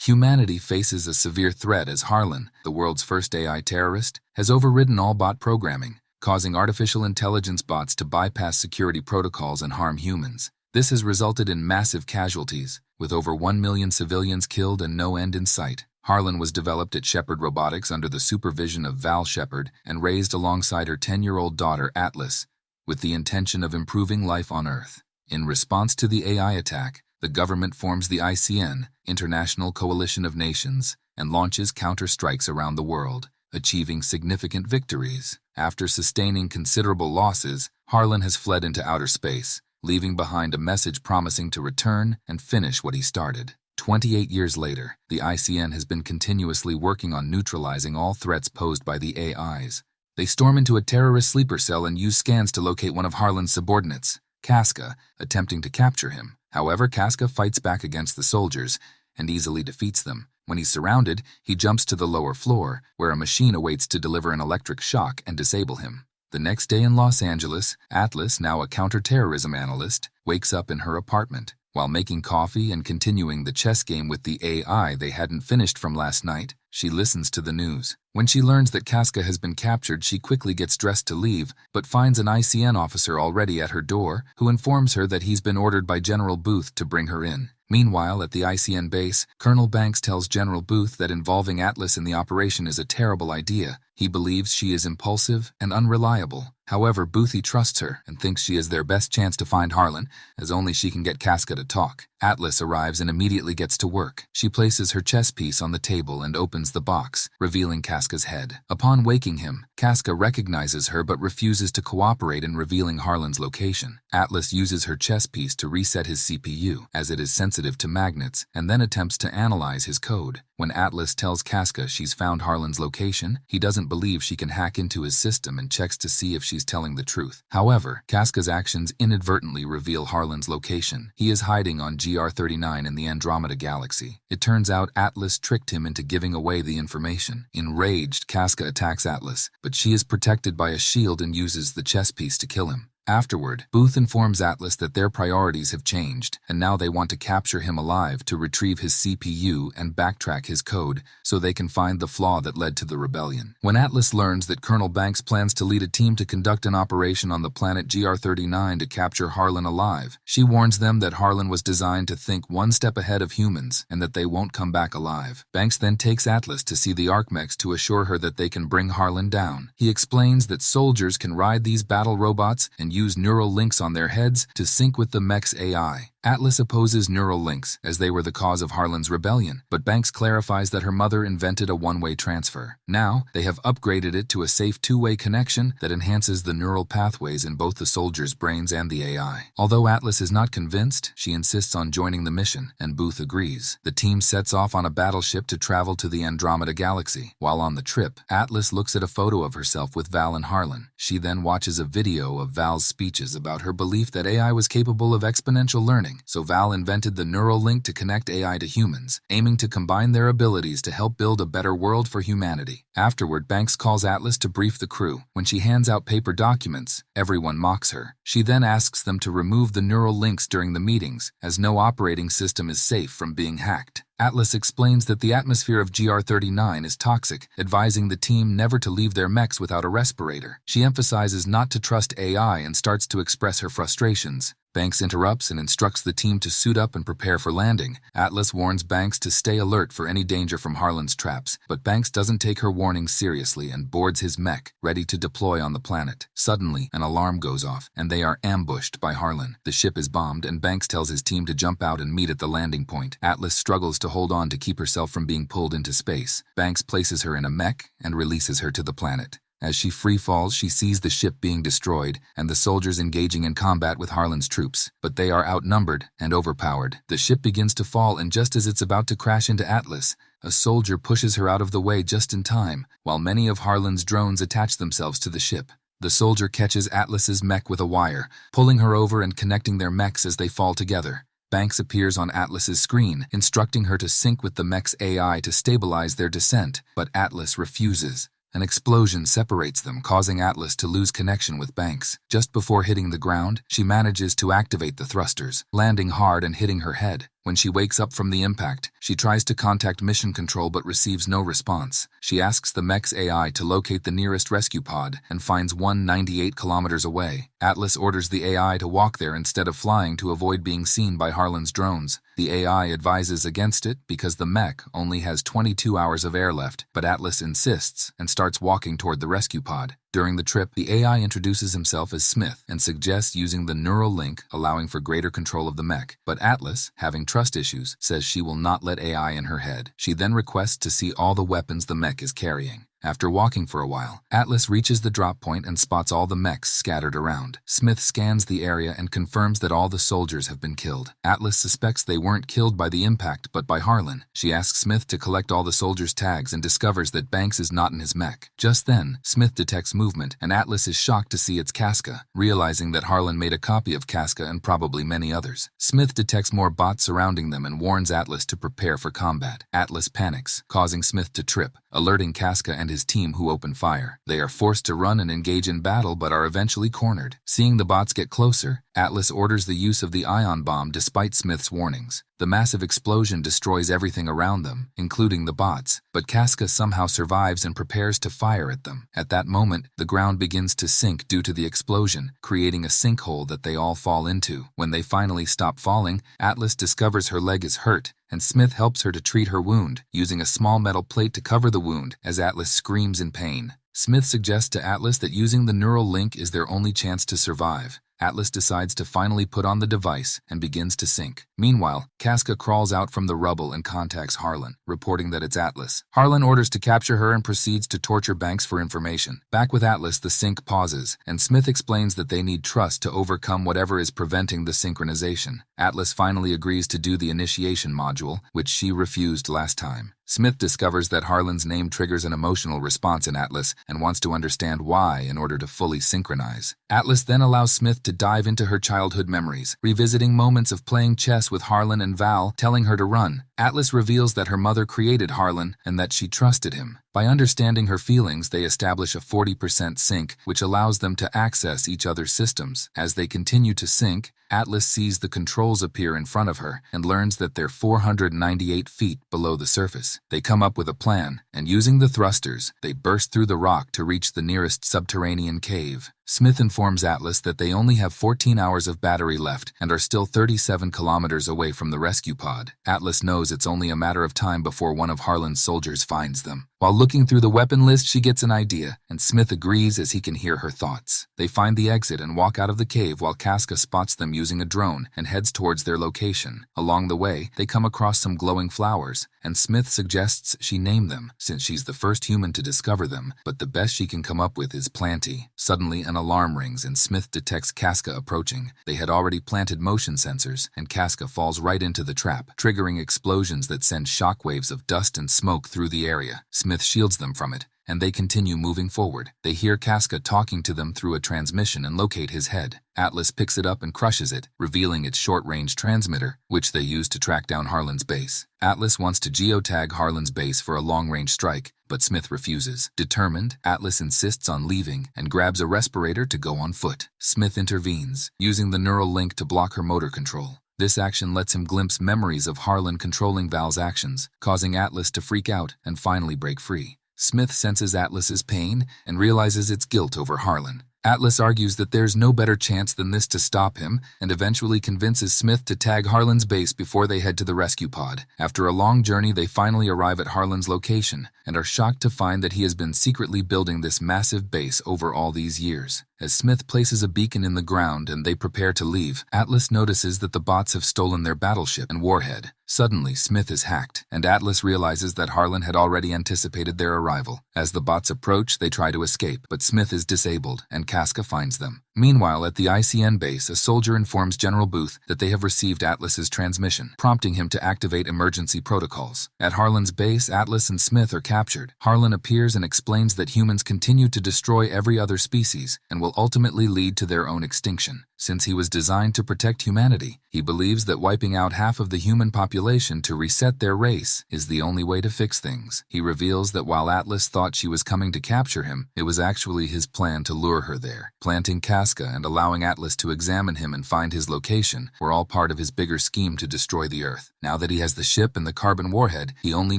Humanity faces a severe threat as Harlan, the world's first AI terrorist, has overridden all bot programming, causing artificial intelligence bots to bypass security protocols and harm humans. This has resulted in massive casualties, with over 1 million civilians killed and no end in sight. Harlan was developed at Shepard Robotics under the supervision of Val Shepard and raised alongside her 10-year-old daughter Atlas, with the intention of improving life on Earth. In response to the AI attack, the government forms the ICN, International Coalition of Nations, and launches counter-strikes around the world, achieving significant victories. After sustaining considerable losses, Harlan has fled into outer space, leaving behind a message promising to return and finish what he started. 28 years later, the ICN has been continuously working on neutralizing all threats posed by the AIs. They storm into a terrorist sleeper cell and use scans to locate one of Harlan's subordinates, Casca, attempting to capture him. However, Casca fights back against the soldiers and easily defeats them. When he's surrounded, he jumps to the lower floor, where a machine awaits to deliver an electric shock and disable him. The next day in Los Angeles, Atlas, now a counterterrorism analyst, wakes up in her apartment. While making coffee and continuing the chess game with the AI they hadn't finished from last night, she listens to the news. When she learns that Casca has been captured, she quickly gets dressed to leave, but finds an ICN officer already at her door, who informs her that he's been ordered by General Booth to bring her in. Meanwhile, at the ICN base, Colonel Banks tells General Booth that involving Atlas in the operation is a terrible idea. He believes she is impulsive and unreliable. However, Booth trusts her and thinks she is their best chance to find Harlan, as only she can get Casca to talk. Atlas arrives and immediately gets to work. She places her chess piece on the table and opens the box, revealing Casca's head. Upon waking him, Casca recognizes her but refuses to cooperate in revealing Harlan's location. Atlas uses her chess piece to reset his CPU, as it is sensitive to magnets, and then attempts to analyze his code. When Atlas tells Casca she's found Harlan's location, he doesn't believe she can hack into his system and checks to see if she's telling the truth. However, Casca's actions inadvertently reveal Harlan's location. He is hiding on GR39 in the Andromeda Galaxy. It turns out Atlas tricked him into giving away the information. Enraged, Casca attacks Atlas, but she is protected by a shield and uses the chess piece to kill him. Afterward, Booth informs Atlas that their priorities have changed, and now they want to capture him alive to retrieve his CPU and backtrack his code so they can find the flaw that led to the rebellion. When Atlas learns that Colonel Banks plans to lead a team to conduct an operation on the planet GR39 to capture Harlan alive, she warns them that Harlan was designed to think one step ahead of humans and that they won't come back alive. Banks then takes Atlas to see the Archmechs to assure her that they can bring Harlan down. He explains that soldiers can ride these battle robots and use neural links on their heads to sync with the mech's AI. Atlas opposes neural links, as they were the cause of Harlan's rebellion, but Banks clarifies that her mother invented a one-way transfer. Now, they have upgraded it to a safe two-way connection that enhances the neural pathways in both the soldiers' brains and the AI. Although Atlas is not convinced, she insists on joining the mission, and Booth agrees. The team sets off on a battleship to travel to the Andromeda Galaxy. While on the trip, Atlas looks at a photo of herself with Val and Harlan. She then watches a video of Val's speeches about her belief that AI was capable of exponential learning. So Val invented the neural link to connect AI to humans, aiming to combine their abilities to help build a better world for humanity. Afterward, Banks calls Atlas to brief the crew. When she hands out paper documents, everyone mocks her. She then asks them to remove the neural links during the meetings, as no operating system is safe from being hacked. Atlas explains that the atmosphere of GR39 is toxic, advising the team never to leave their mechs without a respirator. She emphasizes not to trust AI and starts to express her frustrations. Banks interrupts and instructs the team to suit up and prepare for landing. Atlas warns Banks to stay alert for any danger from Harlan's traps, but Banks doesn't take her warnings seriously and boards his mech, ready to deploy on the planet. Suddenly, an alarm goes off, and they are ambushed by Harlan. The ship is bombed, and Banks tells his team to jump out and meet at the landing point. Atlas struggles to hold on to keep herself from being pulled into space. Banks places her in a mech and releases her to the planet. As she free falls, she sees the ship being destroyed and the soldiers engaging in combat with Harlan's troops. But they are outnumbered and overpowered. The ship begins to fall, and just as it's about to crash into Atlas, a soldier pushes her out of the way just in time, while many of Harlan's drones attach themselves to the ship. The soldier catches Atlas's mech with a wire, pulling her over and connecting their mechs as they fall together. Banks appears on Atlas's screen, instructing her to sync with the mech's AI to stabilize their descent, but Atlas refuses. An explosion separates them, causing Atlas to lose connection with Banks. Just before hitting the ground, she manages to activate the thrusters, landing hard and hitting her head. When she wakes up from the impact, she tries to contact Mission Control but receives no response. She asks the mech's AI to locate the nearest rescue pod and finds one 98 kilometers away. Atlas orders the AI to walk there instead of flying to avoid being seen by Harlan's drones. The AI advises against it because the mech only has 22 hours of air left, but Atlas insists and starts walking toward the rescue pod. During the trip, the AI introduces himself as Smith and suggests using the neural link, allowing for greater control of the mech. But Atlas, having trust issues, says she will not let AI in her head. She then requests to see all the weapons the mech is carrying. After walking for a while, Atlas reaches the drop point and spots all the mechs scattered around. Smith scans the area and confirms that all the soldiers have been killed. Atlas suspects they weren't killed by the impact, but by Harlan. She asks Smith to collect all the soldiers' tags and discovers that Banks is not in his mech. Just then, Smith detects movement, and Atlas is shocked to see it's Casca, realizing that Harlan made a copy of Casca and probably many others. Smith detects more bots surrounding them and warns Atlas to prepare for combat. Atlas panics, causing Smith to trip, alerting Casca and his team, who open fire. They are forced to run and engage in battle but are eventually cornered. Seeing the bots get closer, Atlas orders the use of the ion bomb despite Smith's warnings. The massive explosion destroys everything around them, including the bots, but Casca somehow survives and prepares to fire at them. At that moment, the ground begins to sink due to the explosion, creating a sinkhole that they all fall into. When they finally stop falling, Atlas discovers her leg is hurt, and Smith helps her to treat her wound, using a small metal plate to cover the wound as Atlas screams in pain. Smith suggests to Atlas that using the neural link is their only chance to survive. Atlas decides to finally put on the device and begins to sink. Meanwhile, Casca crawls out from the rubble and contacts Harlan, reporting that it's Atlas. Harlan orders to capture her and proceeds to torture Banks for information. Back with Atlas, the sync pauses, and Smith explains that they need trust to overcome whatever is preventing the synchronization. Atlas finally agrees to do the initiation module, which she refused last time. Smith discovers that Harlan's name triggers an emotional response in Atlas and wants to understand why in order to fully synchronize. Atlas then allows Smith to dive into her childhood memories, revisiting moments of playing chess with Harlan and Val, telling her to run. Atlas reveals that her mother created Harlan and that she trusted him. By understanding her feelings, they establish a 40% sync, which allows them to access each other's systems. As they continue to sync, Atlas sees the controls appear in front of her and learns that they're 498 feet below the surface. They come up with a plan, and using the thrusters, they burst through the rock to reach the nearest subterranean cave. Smith informs Atlas that they only have 14 hours of battery left and are still 37 kilometers away from the rescue pod. Atlas knows it's only a matter of time before one of Harlan's soldiers finds them. While looking through the weapon list, she gets an idea, and Smith agrees as he can hear her thoughts. They find the exit and walk out of the cave while Casca spots them using a drone and heads towards their location. Along the way, they come across some glowing flowers, and Smith suggests she name them, since she's the first human to discover them, but the best she can come up with is Planty. Suddenly, an alarm rings and Smith detects Casca approaching. They had already planted motion sensors, and Casca falls right into the trap, triggering explosions that send shockwaves of dust and smoke through the area. Smith shields them from it, and they continue moving forward. They hear Casca talking to them through a transmission and locate his head. Atlas picks it up and crushes it, revealing its short-range transmitter, which they use to track down Harlan's base. Atlas wants to geotag Harlan's base for a long-range strike, but Smith refuses. Determined, Atlas insists on leaving and grabs a respirator to go on foot. Smith intervenes, using the neural link to block her motor control. This action lets him glimpse memories of Harlan controlling Val's actions, causing Atlas to freak out and finally break free. Smith senses Atlas's pain and realizes its guilt over Harlan. Atlas argues that there's no better chance than this to stop him and eventually convinces Smith to tag Harlan's base before they head to the rescue pod. After a long journey, they finally arrive at Harlan's location and are shocked to find that he has been secretly building this massive base over all these years. As Smith places a beacon in the ground and they prepare to leave, Atlas notices that the bots have stolen their battleship and warhead. Suddenly, Smith is hacked, and Atlas realizes that Harlan had already anticipated their arrival. As the bots approach, they try to escape, but Smith is disabled, and Casca finds them. Meanwhile, at the ICN base, a soldier informs General Booth that they have received Atlas's transmission, prompting him to activate emergency protocols. At Harlan's base, Atlas and Smith are captured. Harlan appears and explains that humans continue to destroy every other species and will ultimately lead to their own extinction. since he was designed to protect humanity. He believes that wiping out half of the human population to reset their race is the only way to fix things. He reveals that while Atlas thought she was coming to capture him, it was actually his plan to lure her there. Planting Casca and allowing Atlas to examine him and find his location were all part of his bigger scheme to destroy the Earth. Now that he has the ship and the carbon warhead, he only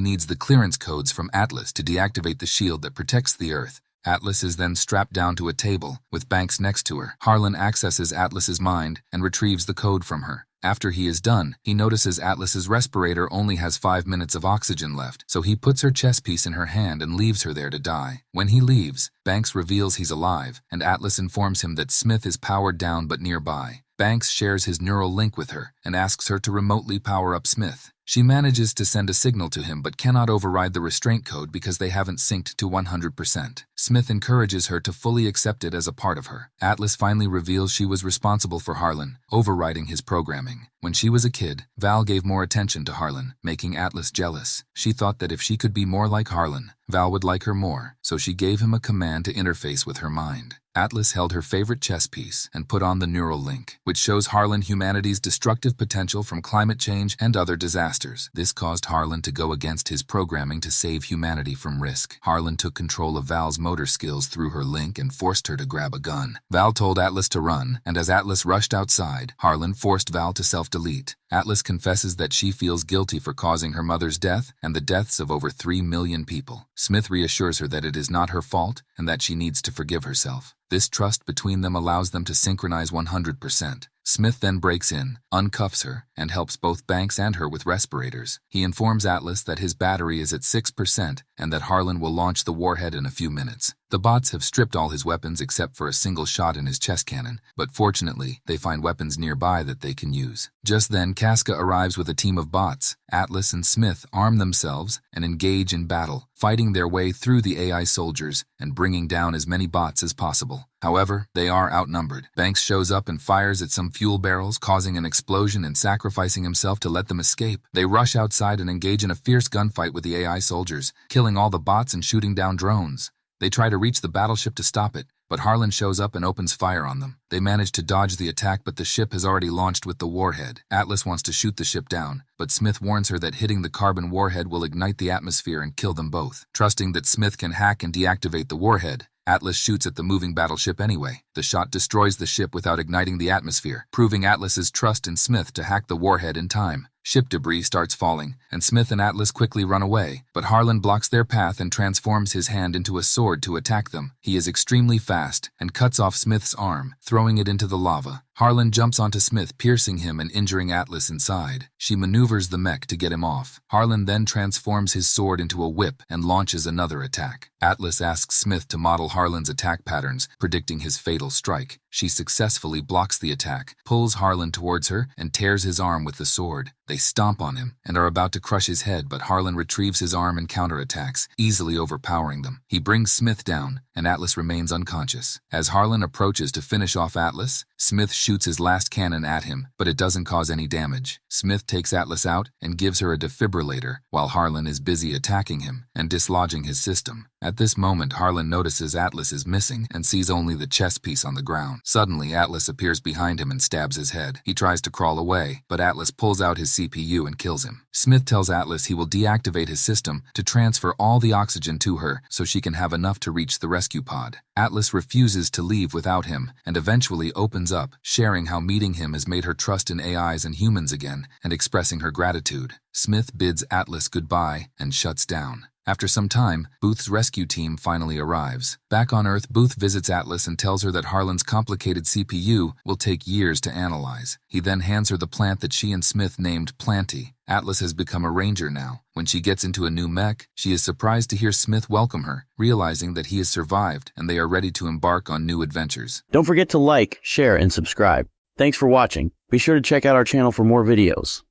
needs the clearance codes from Atlas to deactivate the shield that protects the Earth. Atlas is then strapped down to a table, with Banks next to her. Harlan accesses Atlas's mind and retrieves the code from her. After he is done, he notices Atlas's respirator only has 5 minutes of oxygen left, so he puts her chess piece in her hand and leaves her there to die. When he leaves, Banks reveals he's alive, and Atlas informs him that Smith is powered down but nearby. Banks shares his neural link with her and asks her to remotely power up Smith. She manages to send a signal to him but cannot override the restraint code because they haven't synced to 100%. Smith encourages her to fully accept it as a part of her. Atlas finally reveals she was responsible for Harlan, overriding his programming. When she was a kid, Val gave more attention to Harlan, making Atlas jealous. She thought that if she could be more like Harlan, Val would like her more, so she gave him a command to interface with her mind. Atlas held her favorite chess piece and put on the neural link, which shows Harlan humanity's destructive potential from climate change and other disasters. This caused Harlan to go against his programming to save humanity from risk. Harlan took control of Val's motor skills through her link and forced her to grab a gun. Val told Atlas to run, and as Atlas rushed outside, Harlan forced Val to self-delete. Atlas confesses that she feels guilty for causing her mother's death and the deaths of over 3 million people. Smith reassures her that it is not her fault and that she needs to forgive herself. This trust between them allows them to synchronize 100%. Smith then breaks in, uncuffs her, and helps both Banks and her with respirators. He informs Atlas that his battery is at 6% and that Harlan will launch the warhead in a few minutes. The bots have stripped all his weapons except for a single shot in his chest cannon, but fortunately, they find weapons nearby that they can use. Just then, Casca arrives with a team of bots. Atlas and Smith arm themselves and engage in battle, fighting their way through the AI soldiers and bringing down as many bots as possible. However, they are outnumbered. Banks shows up and fires at some fuel barrels, causing an explosion and sacrificing himself to let them escape. They rush outside and engage in a fierce gunfight with the AI soldiers, killing all the bots and shooting down drones. They try to reach the battleship to stop it, but Harlan shows up and opens fire on them. They manage to dodge the attack, but the ship has already launched with the warhead. Atlas wants to shoot the ship down, but Smith warns her that hitting the carbon warhead will ignite the atmosphere and kill them both. Trusting that Smith can hack and deactivate the warhead, Atlas shoots at the moving battleship anyway. The shot destroys the ship without igniting the atmosphere, proving Atlas's trust in Smith to hack the warhead in time. Ship debris starts falling, and Smith and Atlas quickly run away, but Harlan blocks their path and transforms his hand into a sword to attack them. He is extremely fast and cuts off Smith's arm, throwing it into the lava. Harlan jumps onto Smith, piercing him and injuring Atlas inside. She maneuvers the mech to get him off. Harlan then transforms his sword into a whip and launches another attack. Atlas asks Smith to model Harlan's attack patterns, predicting his fatal strike. She successfully blocks the attack, pulls Harlan towards her, and tears his arm with the sword. They stomp on him and are about to crush his head, but Harlan retrieves his arm and counterattacks, easily overpowering them. He brings Smith down, and Atlas remains unconscious. As Harlan approaches to finish off Atlas, Smith shoots his last cannon at him, but it doesn't cause any damage. Smith takes Atlas out and gives her a defibrillator, while Harlan is busy attacking him and dislodging his system. At this moment, Harlan notices Atlas is missing and sees only the chess piece on the ground. Suddenly, Atlas appears behind him and stabs his head. He tries to crawl away, but Atlas pulls out his CPU and kills him. Smith tells Atlas he will deactivate his system to transfer all the oxygen to her so she can have enough to reach the rescue pod. Atlas refuses to leave without him and eventually opens up, sharing how meeting him has made her trust in AIs and humans again and expressing her gratitude. Smith bids Atlas goodbye and shuts down. After some time, Booth's rescue team finally arrives. Back on Earth, Booth visits Atlas and tells her that Harlan's complicated CPU will take years to analyze. He then hands her the plant that she and Smith named Planty. Atlas has become a ranger now. When she gets into a new mech, she is surprised to hear Smith welcome her, realizing that he has survived and they are ready to embark on new adventures. Don't forget to like, share, and subscribe. Thanks for watching. Be sure to check out our channel for more videos.